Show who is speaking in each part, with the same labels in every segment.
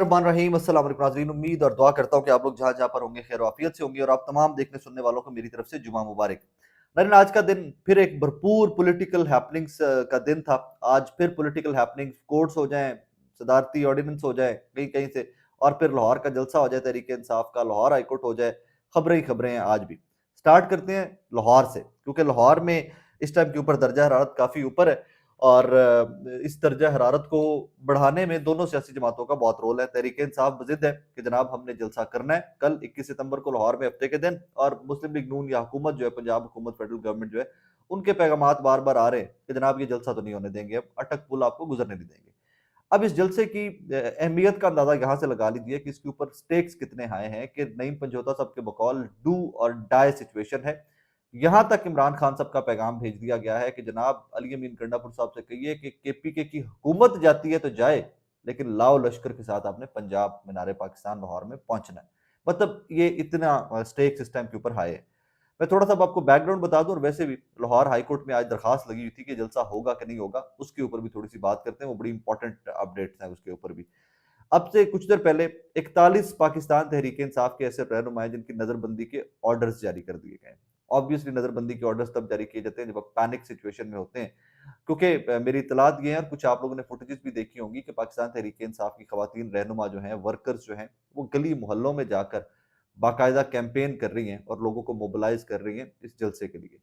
Speaker 1: रहमान रहीम। अस्सलाम वालेकुम नाज़रीन, उम्मीद और दुआ करता हूँ कि आप लोग जहाँ जहाँ पर होंगे खैर आफियत से होंगे और आप तमाम देखने सुनने वालों को मेरी तरफ से जुमा मुबारक। नाज़रीन, आज का दिन फिर एक भरपूर पॉलिटिकल हैपनिंग्स का दिन था। आज फिर पॉलिटिकल हैपनिंग्स, कोर्ट्स हो जाएं, सदारती ऑर्डिनेंस हो जाए कहीं कहीं से, और फिर लाहौर का जलसा हो जाए तहरीक इंसाफ का, लाहौर हाईकोर्ट हो जाए। खबरें ही खबरें हैं आज भी। स्टार्ट करते हैं लाहौर से, क्योंकि लाहौर में इस टाइम के ऊपर दर्जा हरारत काफ़ी ऊपर है और इस दर्जा हरारत को बढ़ाने में दोनों सियासी जमातों का बहुत रोल है। तहरीक इंसाफ ज़िद है कि जनाब हमने जलसा करना है कल 21 सितंबर को लाहौर में हफ्ते के दिन, और मुस्लिम लीग नून या हुकूमत जो है, पंजाब हुकूमत, फेडरल गवर्नमेंट जो है, उनके पैगामात बार बार आ रहे हैं कि जनाब ये जलसा तो नहीं होने देंगे, अब अटक पुल आपको गुजरने नहीं देंगे। अब इस जलसे की अहमियत का अंदाजा यहाँ से लगा लीजिए कि इसके ऊपर स्टेक्स कितने हाई हैं कि नईम पंजोता साहब के बकौल डू और डाई सिचुएशन है। यहाँ तक इमरान खान साहब का पैगाम भेज दिया गया है कि जनाब अली अमीन गंडापुर साहब से कहिए कि केपीके की हुकूमत जाती है तो जाए, लेकिन लाओ लश्कर के साथ आपने पंजाब मीनारे पाकिस्तान लाहौर में पहुंचना है। मतलब ये इतना स्टेक्स इस टाइम के ऊपर हाई है। मैं थोड़ा सा आपको बैकग्राउंड बता दूं, और वैसे भी लाहौर हाई कोर्ट में आज दरखास्त लगी हुई थी कि जलसा होगा कि नहीं होगा, उसके ऊपर भी थोड़ी सी बात करते हैं। वो बड़ी इंपॉर्टेंट अपडेट्स हैं उसके ऊपर भी। अब से कुछ देर पहले 41 पाकिस्तान तहरीक इंसाफ के ऐसे रहनुमा हैं जिनकी नजरबंदी के ऑर्डर्स जारी कर दिए गए हैं। ऑब्वियसली नजरबंदी के ऑर्डर्स तब जारी किए जाते हैं जब आप पैनिक सिचुएशन में होते हैं, क्योंकि मेरी इतलात ये है, और कुछ आप लोगों ने फुटेजेस भी देखी होंगी, कि पाकिस्तान तहरीक इंसाफ की खवातीन रहनुमा जो हैं, वर्कर्स जो हैं, वो गली मोहल्लों में जाकर बाकायदा कैंपेन कर रही हैं और लोगों को मोबिलाइज कर रही हैं इस जलसे के लिए।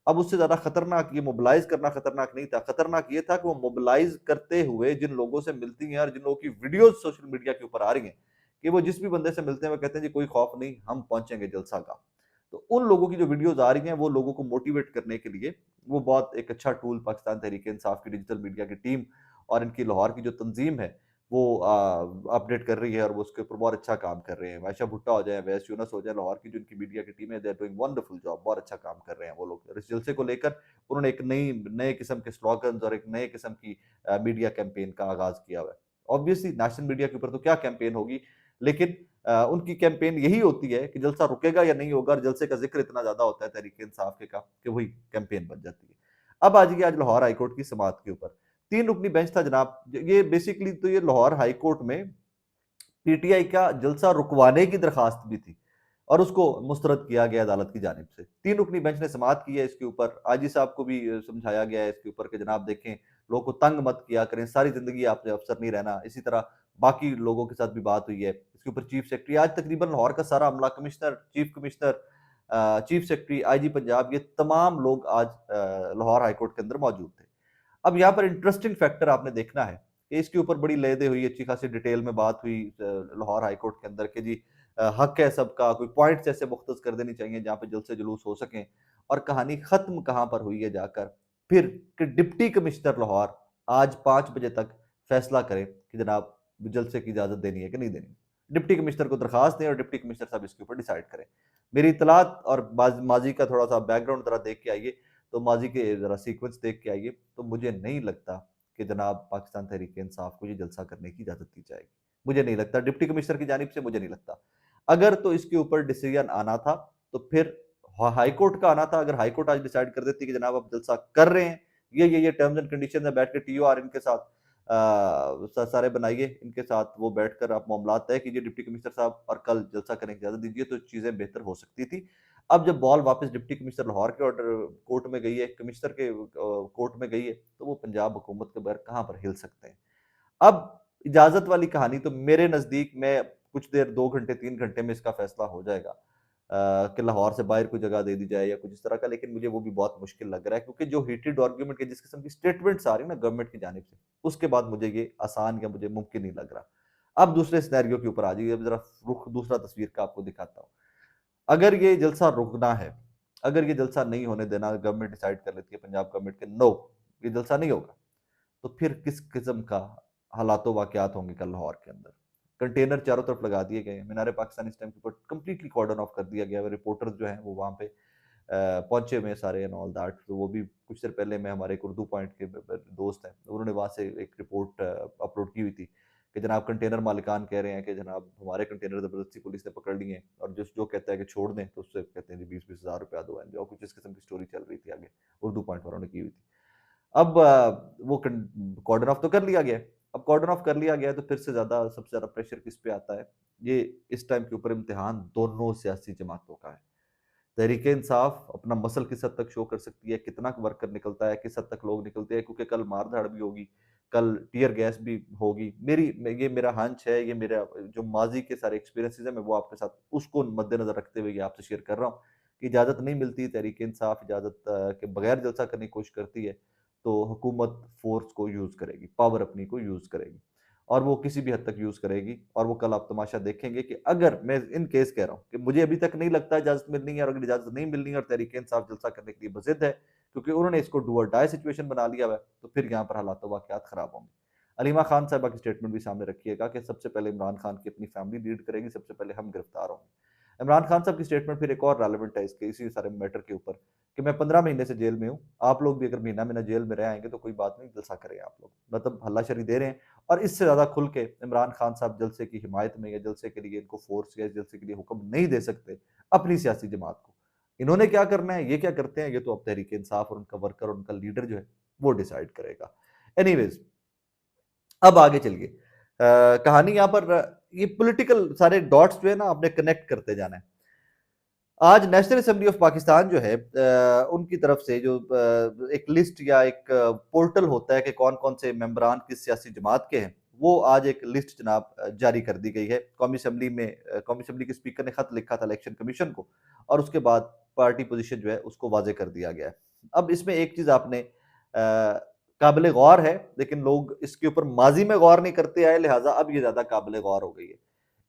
Speaker 1: अब उससे ज्यादा खतरनाक, ये मोबिलाइज करना खतरनाक नहीं था, खतरनाक ये था कि वो मोबिलाइज करते हुए जिन लोगों से मिलती हैं और जिन लोगों की वीडियोस सोशल मीडिया के ऊपर आ रही हैं कि वो जिस भी बंदे से मिलते हैं वो कहते हैं जी कोई खौफ नहीं, हम पहुंचेंगे जलसा का। तो उन लोगों की जो वीडियोस आ रही हैं वो लोगों को मोटिवेट करने के लिए वो बहुत एक अच्छा टूल पाकिस्तान तहरीक इंसाफ की डिजिटल मीडिया की टीम और इनकी लाहौर की जो तंजीम है वो अपडेट कर रही है, और वो उसके ऊपर बहुत अच्छा काम कर रहे हैं। आयशा भुट्टा हो जाए, वैस यूनस हो जाए, लाहौर की जो इनकी मीडिया की टीम है, they are doing wonderful job, बहुत अच्छा काम कर रहे हैं वो लोग। इस जलसे को लेकर उन्होंने एक नए किस्म के स्लोगन्स और एक नए किस्म की मीडिया कैंपेन का आगाज किया हुआ है। ऑब्वियसली नेशनल मीडिया के ऊपर तो क्या कैंपेन होगी, लेकिन उनकी कैंपेन यही होती है कि जलसा रुकेगा या नहीं होगा, और जलसे का जिक्र इतना ज्यादा होता है तहरीक इंसाफ के का कि वही कैंपेन बन जाती है। अब आज आज लाहौर हाईकोर्ट की समाअत के ऊपर 3 रुकनी बेंच था जनाब। ये बेसिकली तो ये लाहौर हाईकोर्ट में पीटीआई का जलसा रुकवाने की दरखास्त भी थी, और उसको मुस्तरद किया गया अदालत की जानिब से। 3 रुकनी बेंच ने समाअत की है इसके ऊपर। आजी साहब को भी समझाया गया है इसके ऊपर कि जनाब देखें, लोगों को तंग मत किया करें, सारी जिंदगी आपने अफसर नहीं रहना। इसी तरह बाकी लोगों के साथ भी बात हुई है इसके ऊपर। चीफ सेक्रेटरी आज तकरीबन लाहौर का सारा अमला, commissioner, chief commissioner, chief secretary, IG Punjab, ये तमाम लोग आज लाहौर हाईकोर्ट के अंदर मौजूद थे। अब यहाँ पर इंटरेस्टिंग फैक्टर आपने देखना है कि इसके ऊपर बड़ी लेदे हुई, अच्छी खासी डिटेल में बात हुई लाहौर हाईकोर्ट के अंदर कि जी हक है सबका, कोई पॉइंट्स ऐसे मुख्तस कर देनी चाहिए जहाँ पे जल्द से जुलूस हो सकें। और कहानी खत्म कहाँ पर हुई है जाकर, फिर कि डिप्टी कमिश्नर लाहौर आज 5 बजे तक फैसला करें कि जनाब जलसे की इजाजत देनी है कि नहीं देनी। डिप्टी कमिश्नर को दरखास्त दें और डिप्टी कमिश्नर साहब इसके ऊपर डिसाइड करें। मेरी इतलात और माजी का थोड़ा सा बैकग्राउंड जरा देख के आइए, तो माजी के जरा सीक्वेंस देख के आइए, तो मुझे नहीं लगता कि जनाब पाकिस्तान तहरीक इंसाफ को ये जलसा करने की इजाजत दी जाएगी। मुझे नहीं लगता, डिप्टी कमिश्नर की जानिब से मुझे नहीं लगता। अगर तो इसके ऊपर डिसीजन आना था तो फिर हाई कोर्ट का आना था। अगर हाई कोर्ट आज डिसाइड कर देती कि जनाब आप जलसा कर रहे हैं, ये टर्म्स एंड कंडीशन है, बैठ के टीओआर इनके साथ सारे बनाइए, इनके साथ वो बैठकर आप मामला तय कीजिए डिप्टी कमिश्नर साहब, और कल जलसा करने की इजाजत दीजिए, तो चीजें बेहतर हो सकती थी। अब जब बॉल वापस डिप्टी कमिश्नर लाहौर के ऑर्डर कोर्ट में गई है, कमिश्नर के कोर्ट में गई है, तो वो पंजाब हुकूमत के बगैर कहाँ पर हिल सकते हैं। अब इजाजत वाली कहानी तो मेरे नजदीक में कुछ देर, 2 घंटे 3 घंटे में इसका फैसला हो जाएगा कि लाहौर से बाहर कोई जगह दे दी जाए या कुछ इस तरह का। लेकिन मुझे वो भी बहुत मुश्किल लग रहा है, क्योंकि जो हीटेड आर्ग्यूमेंट के जिस किस्म की स्टेटमेंट्स आ रही है ना गवर्नमेंट की जानिब से, उसके बाद मुझे ये आसान या मुझे मुमकिन नहीं लग रहा। अब दूसरे सिनेरियो के ऊपर आ जाइए, अब जरा रुख दूसरा तस्वीर का आपको दिखाता हूँ। अगर ये जलसा रुकना है, अगर ये जलसा नहीं होने देना, गवर्नमेंट डिसाइड कर लेती है पंजाब गवर्नमेंट के नो, ये जलसा नहीं होगा, तो फिर किस किस्म का हालातों वाकयात होंगे कल लाहौर के अंदर। कंटेनर चारों तरफ लगा दिए गए हैं, मीनार पाकिस्तान इस टाइम के ऊपर कंप्लीटली कॉर्डन ऑफ कर दिया गया है। रिपोर्टर्स जो हैं वो वहाँ पे पहुंचे हुए हैं सारे एंड ऑल दैट। तो वो भी कुछ देर पहले, मैं हमारे एक उर्दू पॉइंट के दोस्त हैं, उन्होंने वहाँ से एक रिपोर्ट अपलोड की हुई थी कि जनाब कंटेनर मालिकान कह रहे हैं कि जनाब हमारे कंटेनर ज़बरदस्ती पुलिस ने पकड़ लिए हैं, और जो कहता है कि छोड़ दें तो उससे कहते हैं जी 20-20 हज़ार रुपया दो, जो कुछ इस किस्म की स्टोरी चल रही थी आगे, उर्दू पॉइंट वालों ने की हुई थी। अब वो कॉर्डन ऑफ तो कर लिया गया, अब कॉर्डन ऑफ कर लिया गया है तो फिर से ज्यादा सबसे ज्यादा प्रेशर किस पे आता है? ये इस टाइम के ऊपर इम्तिहान दोनों सियासी जमातों का है। तहरीक इंसाफ अपना मसल किस हद तक शो कर सकती है, कितना वर्कर निकलता है, किस हद तक लोग निकलते हैं, क्योंकि कल मार धाड़ भी होगी, कल टीयर गैस भी होगी। ये मेरा हंच है, ये मेरा जो माजी के सारे एक्सपीरियंसेस है, मैं वो आपके साथ उसको मद्देनजर रखते हुए ये आपसे शेयर कर रहा हूँ कि इजाज़त नहीं मिलती, तहरीक इंसाफ इजाज़त के बगैर जलसा करने की कोशिश करती है, तो हुकूमत फोर्स को यूज़ करेगी, पावर अपनी को यूज़ करेगी, और वो किसी भी हद तक यूज़ करेगी। और वो कल आप तमाशा देखेंगे कि अगर मैं इन केस कह रहा हूँ कि मुझे अभी तक नहीं लगता इजाज़त मिलनी है, और अगर इजाज़त नहीं मिलनी है और तहरीक इंसाफ जलसा करने के लिए बज़िद है, क्योंकि उन्होंने इसको डू और डाई सिचुएशन बना लिया हुआ है, तो फिर यहाँ पर हालात वाक़यात ख़राब होंगे। अलीमा खान साहिबा की स्टेटमेंट भी सामने रखिएगा कि सबसे पहले इमरान खान की अपनी फैमिली लीड करेगी, सबसे पहले हम गिरफ्तार होंगे। इमरान खान साहब की स्टेटमेंट फिर एक और रेलेवेंट है इसके इसी सारे मैटर के ऊपर कि मैं 15 महीने से जेल में हूँ, आप लोग भी अगर महीना महीना जेल में रह आएंगे तो कोई बात नहीं, जलसा करें आप लोग, मतलब हल्लाशरी दे रहे हैं। और इससे ज्यादा खुल के इमरान खान साहब जलसे की हिमायत में या जलसे के लिए इनको फोर्स या जलसे के लिए हुक्म नहीं दे सकते अपनी सियासी जमात को। इन्होंने क्या करना है, ये क्या करते हैं, ये तो अब तहरीक इंसाफ और उनका वर्कर और उनका लीडर जो है वो डिसाइड करेगा। एनीवेज, अब आगे चलिए। कहानी यहाँ पर ये पॉलिटिकल सारे डॉट्स जो है ना आपने कनेक्ट करते जाना है। आज नेशनल असेंबली ऑफ पाकिस्तान जो है उनकी तरफ से जो एक लिस्ट या एक पोर्टल होता है कि कौन कौन से मेंबरान किस सियासी जमात के हैं, वो आज एक लिस्ट जनाब जारी कर दी गई है। कौमी असेंबली में कौमी असेंबली के स्पीकर ने खत लिखा था इलेक्शन कमीशन को, और उसके बाद पार्टी पोजीशन जो है उसको वाजे कर दिया गया है। अब इसमें एक चीज आपने काबिल गौर है, लेकिन लोग इसके ऊपर माजी में गौर नहीं करते आए, लिहाजा अब ये ज्यादा काबिल गौर हो गई है।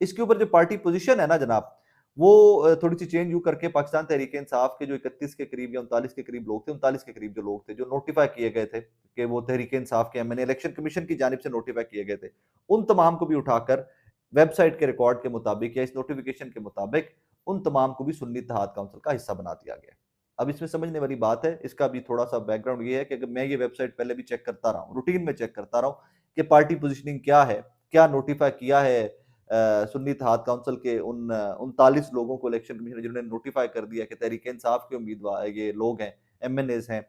Speaker 1: इसके ऊपर जो पार्टी पोजीशन है ना जनाब, वो थोड़ी सी चेंज यू करके पाकिस्तान तहरीक इंसाफ के जो 31 के करीब या 39 के करीब लोग थे, 39 के करीब जो लोग थे जो नोटिफाई किए गए थे कि वो तहरीक इंसाफ के एमएनए इलेक्शन कमीशन की जानिब से नोटिफाई किए गए थे, उन तमाम को भी उठाकर वेबसाइट के रिकॉर्ड के मुताबिक या इस नोटिफिकेशन के मुताबिक उन तमाम को भी सुन्नी इत्तेहाद काउंसिल का हिस्सा बना दिया गया। अब इसमें समझने वाली बात है, इसका भी थोड़ा सा बैकग्राउंड ये है कि अगर मैं ये वेबसाइट पहले भी चेक करता रहा हूँ, रूटीन में चेक करता रहा हूँ कि पार्टी पोजिशनिंग क्या है, क्या नोटिफाई किया है सुन्नी इत्तेहाद काउंसिल के उन 39 लोगों को इलेक्शन कमीशन जिन्होंने नोटिफाई कर दिया कि तहरीक इंसाफ के उम्मीदवार ये लोग हैं, एमएनएज हैं,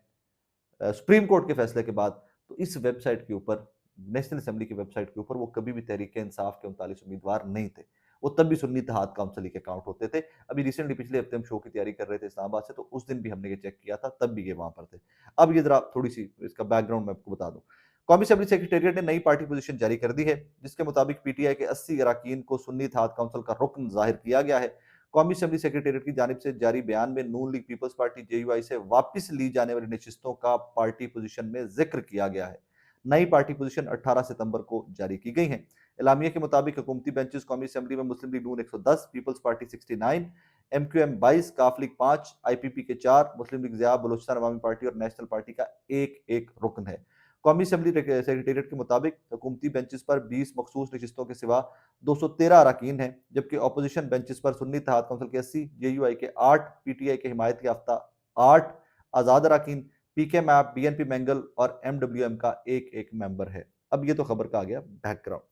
Speaker 1: सुप्रीम कोर्ट के फैसले के बाद। तो इस वेबसाइट के ऊपर, नेशनल असेंबली की वेबसाइट के ऊपर, वो कभी भी तहरीक इंसाफ के 39 उम्मीदवार नहीं थे, वो तब भी सुन्नी इत्तेहाद काउंसिल के अकाउंट होते थे। अभी रिसेंटली पिछले हफ्ते हम शो की तैयारी कर रहे थे इस्लामाबाद से, तो उस दिन भी हमने ये चेक किया था, तब भी ये वहां पर थे। अब ये जरा थोड़ी सी इसका बैकग्राउंड मैं आपको बता दूं। कौमी असेंबली सेक्रेटेरिएट ने नई पार्टी पोजीशन जारी कर दी है, जिसके मुताबिक पीटीआई के 80 अरकान को सुन्नी इत्तेहाद काउंसिल का रुकन जाहिर किया गया है। कौमी असेंबली सेक्रेटेरिएट की जानिब से जारी बयान में नून लीग पीपल्स पार्टी जेयूआई से वापस ली जाने वाली नशिस्तों का पार्टी पोजीशन में जिक्र किया गया है। नई पार्टी पोजीशन 18 सितंबर को जारी की गई है। एलामिया के मुताबिक हुकूमती बेंचेस कौमी असेंबली में मुस्लिम लीग नून 110, पीपल्स पार्टी 69, एमक्यूएम 22, काफ लीग 5, आईपीपी के 4, मुस्लिम लीग ज़िया, बलूचिस्तान अवामी पार्टी और नेशनल पार्टी का एक एक रुकन है। कौमी असेंबली सेक्रेटेरिएट के मुताबिक हुकूमती बेंचेस पर 20 मखसूस नशिस्तों के सिवा 213 अरकान हैं, जबकि अपोजिशन बेंचेस पर सुन्नी इत्तेहाद काउंसिल के 80, जेयूआई के 8, पीटीआई के हिमायत याफ्ता 8, आज़ाद अरकान, पीके मैप, बीएनपी मैंगल और एमडब्ल्यूएम का एक एक मेंबर है। अब ये तो खबर का आ गया बैकग्राउंड।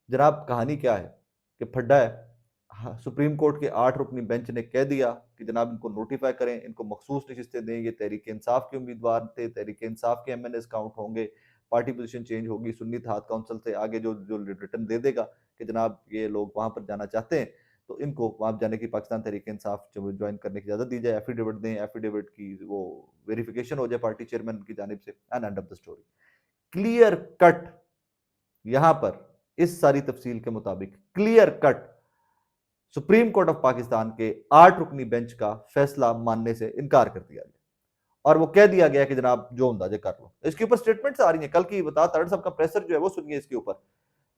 Speaker 1: जनाब कहानी क्या है कि फड्डा है, हाँ, सुप्रीम कोर्ट के 8 रुकनी बेंच ने कह दिया कि जनाब इनको नोटिफाई करें, इनको मखसूस नशिस्तें दें, ये तहरीक इंसाफ के उम्मीदवार थे, तहरीक इंसाफ के एमएनएस काउंट होंगे, पार्टी पोजीशन चेंज होगी, सुन्नी इत्तेहाद काउंसिल से आगे जो जो रिटर्न दे देगा कि जनाब ये लोग वहां पर जाना चाहते हैं, तो इनको वहां जाने की पाकिस्तान तहरीक इंसाफ ज्वाइन करने की इजाजत दी जाए, एफिडेविट दें, एफिडेविट की वो वेरिफिकेशन हो जाए पार्टी चेयरमैन की जानिब से, and end of the story. Clear cut यहां पर इस सारी तफसील के मुताबिक clear cut supreme court of Pakistan के 8 रुकनी बेंच का फैसला मानने से इनकार कर दिया गया, और वो कह दिया गया कि जनाब जो अंदाजे कर लो। इसके ऊपर स्टेटमेंट्स आ रही हैं, कल की बता तरण साहब का प्रेशर जो है वो सुनिए, इसके ऊपर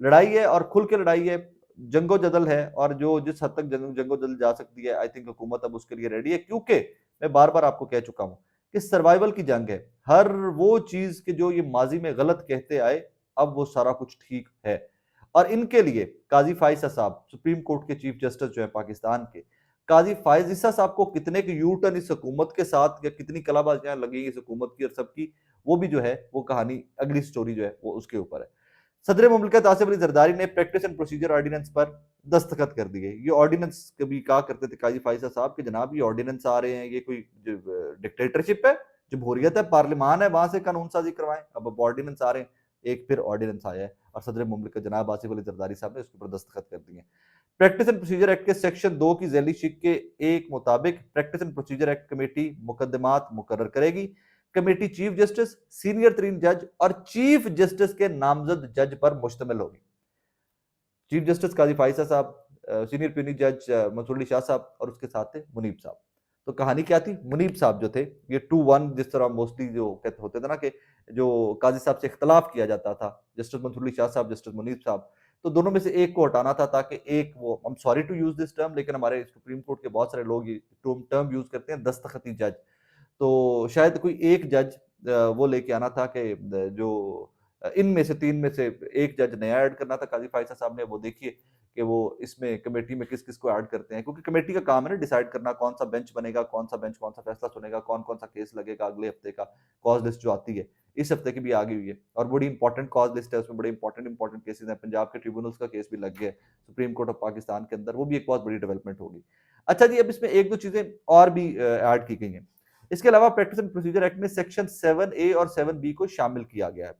Speaker 1: लड़ाई है और खुल के लड़ाई है, जंगो जदल है, और जो जिस हद तक जंगो जदल जा सकती है, आई थिंक हुकूमत अब उसके लिए रेडी है, क्योंकि मैं बार बार आपको कह चुका हूं कि सर्वाइवल की जंग है। हर वो चीज के जो ये माजी में गलत कहते आए, अब वो सारा कुछ ठीक है। और इनके लिए काजी फाइजा साहब, सुप्रीम कोर्ट के चीफ जस्टिस जो है पाकिस्तान के, काजी फाइजा साहब को कितने के यू टर्न इस हुकूमत के साथ या कितनी कलाबाजियां लगी इस हुकूमत की और सबकी, वो भी जो है वो कहानी, अगली स्टोरी जो है वो उसके ऊपर है। सदर मुमलिकत आसिफ अली जरदारी ने प्रैक्टिस एंड प्रोसीजर ऑर्डिनेंस पर दस्तखत कर दिए। ये ऑर्डिनेंस कभी कहा करते थे काजी फाइजा साहब कि जनाब ये ऑर्डिनेंस आ रहे हैं, ये कोई डिक्टेटरशिप है, जमहूरियत है, पार्लियामान है, वहां से कानून साजी करवाएं। अब ऑर्डिनेंस आ रहे हैं, एक फिर ऑर्डिनेंस आया है और सदर मुमलिकत जनाब आसिफ अली जरदारी साहब ने उसके ऊपर दस्तखत कर दिए। प्रैक्टिस एंड प्रोसीजर एक्ट के सेक्शन 2 की झैली शिक के 1 मुताबिक practice and procedure act committee मुकदमात मुकर्रर करेगी। कमेटी चीफ जस्टिस, सीनियर तरीन जज और चीफ जस्टिस के नामजद जज पर मुश्तमिल होगी। चीफ जस्टिस काजी फाइसा साहब, सीनियर प्यूनी जज मंसूर अली शाह साहब और उसके साथ थे मुनीब साहब। तो कहानी क्या थी, मुनीब साहब जो थे ये 2-1 जिस तरह मोस्टली जो कहते होते थे ना कि जो काजी साहब से इख्तलाफ किया जाता था, जस्टिस मंसूर अली शाह साहब, जस्टिस मुनीब साहब, तो दोनों में से एक को हटाना था ताकि एक वो, I am sorry to use this term लेकिन हमारे सुप्रीम कोर्ट के बहुत सारे लोग ये टर्म यूज करते हैं, दस्तखती जज। तो शायद कोई एक जज वो लेके आना था कि जो इनमें से 3 में से एक जज नया ऐड करना था काजी फाइसा साहब ने। वो देखिए कि वो इसमें कमेटी में किस किस को ऐड करते हैं, क्योंकि कमेटी का काम है ना डिसाइड करना कौन सा बेंच बनेगा, कौन सा बेंच कौन सा फैसला सुनेगा, कौन कौन सा केस लगेगा अगले हफ्ते का। कॉज लिस्ट जो आती है इस हफ्ते की भी आ गई हुई है और बड़ी इंपॉर्टेंट कॉज लिस्ट है, उसमें बड़े इंपॉर्टेंट केसेस हैं। पंजाब के ट्रिब्यूनल्स का केस भी लग गया सुप्रीम कोर्ट ऑफ पाकिस्तान के अंदर, वो भी एक बहुत बड़ी डेवलपमेंट होगी। अच्छा जी, अब इसमें एक दो चीजें और भी ऐड की गई हैं। इसके अलावा प्रैक्टिस एंड प्रोसीजर एक्ट में सेक्शन 7A और 7B को शामिल किया गया है।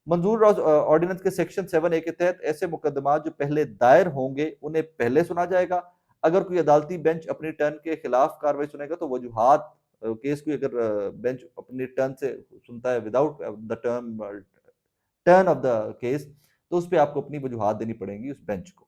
Speaker 1: मंजूर ऑर्डिनेंस के सेक्शन 7A के तहत ऐसे मुकदमात जो पहले दायर होंगे उन्हें पहले सुना जाएगा। अगर कोई अदालती बेंच अपनी टर्न के खिलाफ कार्रवाई सुनेगा तो वजूहात केस को अगर बेंच अपनी टर्न से सुनता है without the turn off the case, तो उस पर आपको अपनी वजूहात देनी पड़ेगी उस बेंच को।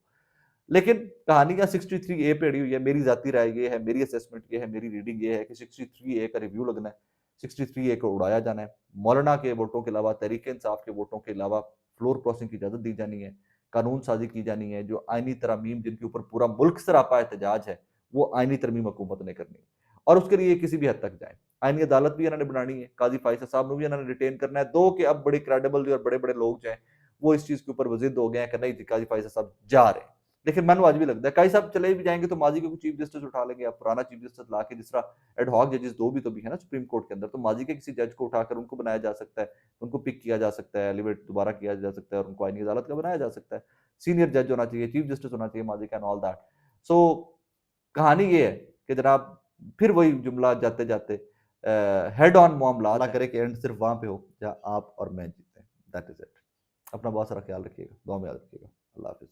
Speaker 1: लेकिन कहानियां 63A पे अड़ी हुई है। मेरी जाती राय ये है, मेरी असेसमेंट ये है, मेरी रीडिंग ये है कि 63A का रिव्यू लगना है, 63A को उड़ाया जाना है। मौलाना के वोटों के अलावा, तहरीक इंसाफ के वोटों के अलावा फ्लोर क्रॉसिंग की इजाजत दी जानी है, कानून साजी की जानी है। जो आईनी तरमीम जिनके ऊपर पूरा मुल्क सरापा एहतजाज है, वो आईनी तरमीम हुकूमत ने करनी है और उसके लिए किसी भी हद तक जाए। आईनी अदालत भी इन्होंने बनानी है, काजी फाइसा साहब ने भी इन्होंने रिटेन करना है। दो कि अब बड़े क्रेडिबल और बड़े बड़े लोग जो हैं वो इस चीज के ऊपर वजिद हो गए हैं कि नहीं जी काजी फाइसा साहब जा रहे हैं। लेकिन मन आज भी लगता है काई साहब चले भी जाएंगे तो माजी के चीफ जस्टिस उठा लेंगे, आप पुराना चीफ जस्टिस ला के, जिस तरह एडहॉक जजेस दो भी है ना सुप्रीम कोर्ट के अंदर, तो माजी के किसी जज को उठाकर उनको बनाया जा सकता है, उनको पिक किया जा सकता है, एलिवेट दोबारा किया जा सकता है और उनको आईनी अदालत का बनाया जा सकता है। सीनियर जज होना चाहिए, चीफ जस्टिस होना चाहिए माजी का एंड ऑल दैट। सो कहानी ये है कि जनाब फिर वही जुमला जाते जाते हेड ऑन मामला ना करे कि एंड सिर्फ वहां पे हो जहां आप और मैं जीते हैं। That is it. अपना बहुत सारा ख्याल रखिएगा, दुआ में याद रखिएगा। अल्लाह हाफिज।